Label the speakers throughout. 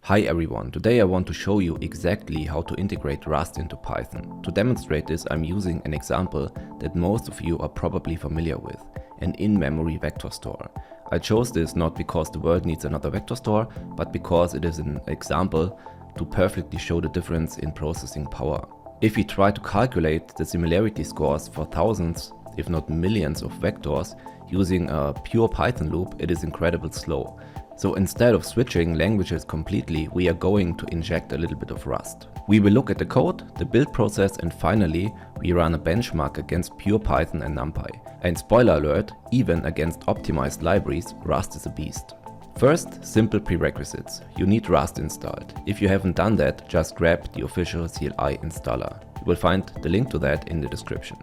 Speaker 1: Hi everyone, today I want to show you exactly how to integrate Rust into Python. To demonstrate this, I'm using an example that most of you are probably familiar with, an in-memory vector store. I chose this not because the world needs another vector store, but because it is an example to perfectly show the difference in processing power. If we try to calculate the similarity scores for thousands, if not millions of vectors, using a pure Python loop, it is incredibly slow. So instead of switching languages completely, we are going to inject a little bit of Rust. We will look at the code, the build process, and finally we run a benchmark against pure Python and NumPy. And spoiler alert, even against optimized libraries, Rust is a beast. First, simple prerequisites. You need Rust installed. If you haven't done that, just grab the official CLI installer. You will find the link to that in the description.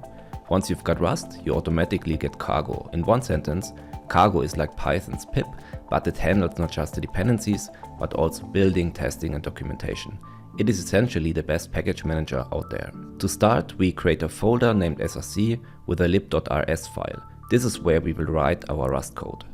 Speaker 1: Once you've got Rust, you automatically get Cargo. In one sentence, Cargo is like Python's pip, but it handles not just the dependencies, but also building, testing and documentation. It is essentially the best package manager out there. To start, we create a folder named src with a lib.rs file. This is where we will write our Rust code.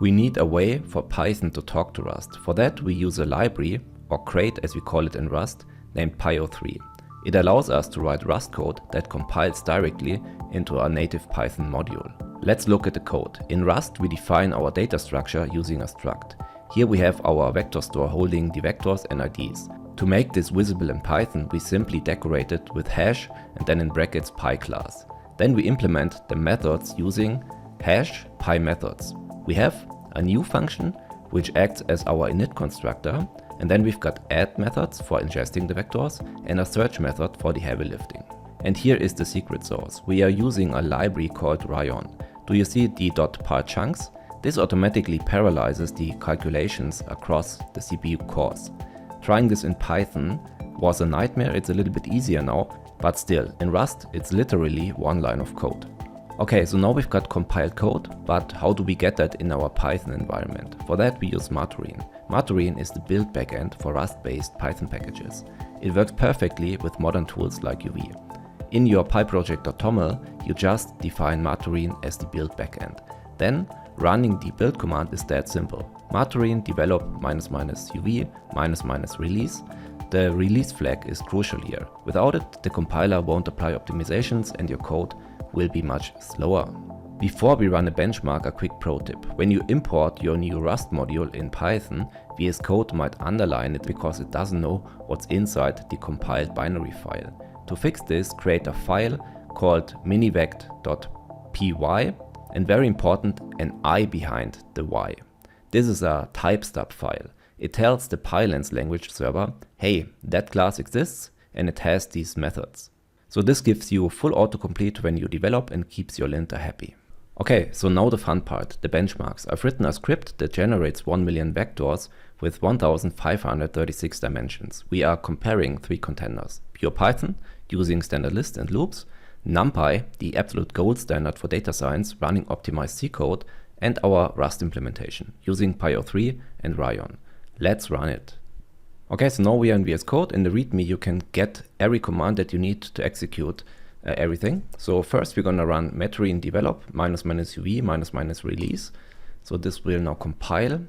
Speaker 1: We need a way for Python to talk to Rust. For that, we use a library, or crate as we call it in Rust, named pyo3. It allows us to write Rust code that compiles directly into our native Python module. Let's look at the code. In Rust, we define our data structure using a struct. Here we have our vector store holding the vectors and IDs. To make this visible in Python, we simply decorate it with hash and then in brackets py class. Then we implement the methods using hash py methods. We have a new function which acts as our init constructor, and then we've got add methods for ingesting the vectors and a search method for the heavy lifting. And here is the secret sauce. We are using a library called Ryan. Do you see the .parchunks? This automatically parallelizes the calculations across the CPU cores. Trying this in Python was a nightmare. It's a little bit easier now, but still, in Rust, it's literally one line of code. Okay, so now we've got compiled code, but how do we get that in our Python environment? For that we use Marturin. Marturin is the build backend for Rust-based Python packages. It works perfectly with modern tools like UV. In your pyproject.toml, you just define Marturin as the build backend. Then, running the build command is that simple. Marturin develop --uv --release. The release flag is crucial here. Without it, the compiler won't apply optimizations and your code will be much slower. Before we run a benchmark, a quick pro tip. When you import your new Rust module in Python, VS Code might underline it because it doesn't know what's inside the compiled binary file. To fix this, create a file called minivect.py and very important, an I behind the Y. This is a type stub file. It tells the Pylance language server, hey, that class exists and it has these methods. So this gives you full autocomplete when you develop and keeps your linter happy. Okay, so now the fun part, the benchmarks. I've written a script that generates 1 million vectors with 1536 dimensions. We are comparing three contenders: pure Python, using standard lists and loops, NumPy, the absolute gold standard for data science, running optimized C code, and our Rust implementation, using pyo3 and Ryan. Let's run it. Okay, so now we are in VS Code. In the README, you can get every command that you need to execute everything. So first we're gonna run Marturin develop --uv --release. So this will now compile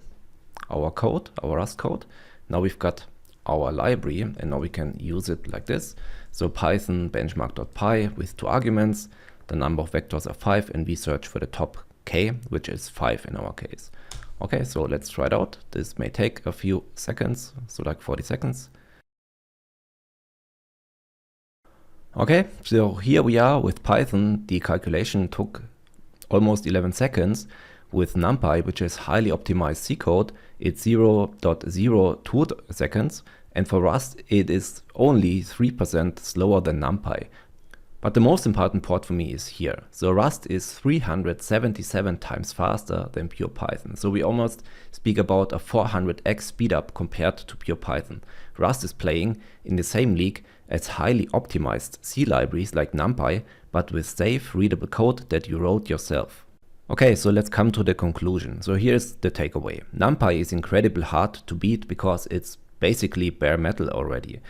Speaker 1: our code, our Rust code. Now we've got our library and now we can use it like this. So Python benchmark.py with 2 arguments. The number of vectors are 5 and we search for the top k, which is 5 in our case. Okay, so let's try it out. This may take a few seconds, so like 40 seconds. Okay, so here we are with Python. The calculation took almost 11 seconds. With NumPy, which is highly optimized C code, it's 0.02 seconds. And for Rust, it is only 3% slower than NumPy. But the most important part for me is here. So Rust is 377 times faster than pure Python. So we almost speak about a 400x speedup compared to pure Python. Rust is playing in the same league as highly optimized C libraries like NumPy, but with safe, readable code that you wrote yourself. Okay, so let's come to the conclusion. So here's the takeaway. NumPy is incredibly hard to beat because it's basically bare metal already.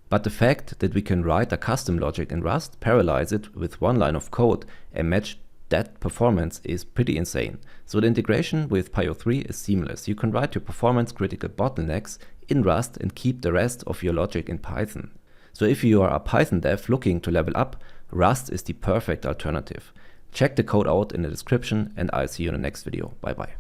Speaker 1: But the fact that we can write a custom logic in Rust, parallelize it with one line of code and match that performance is pretty insane. So the integration with pyo3 is seamless. You can write your performance critical bottlenecks in Rust and keep the rest of your logic in Python. So if you are a Python dev looking to level up, Rust is the perfect alternative. Check the code out in the description and I'll see you in the next video. Bye bye.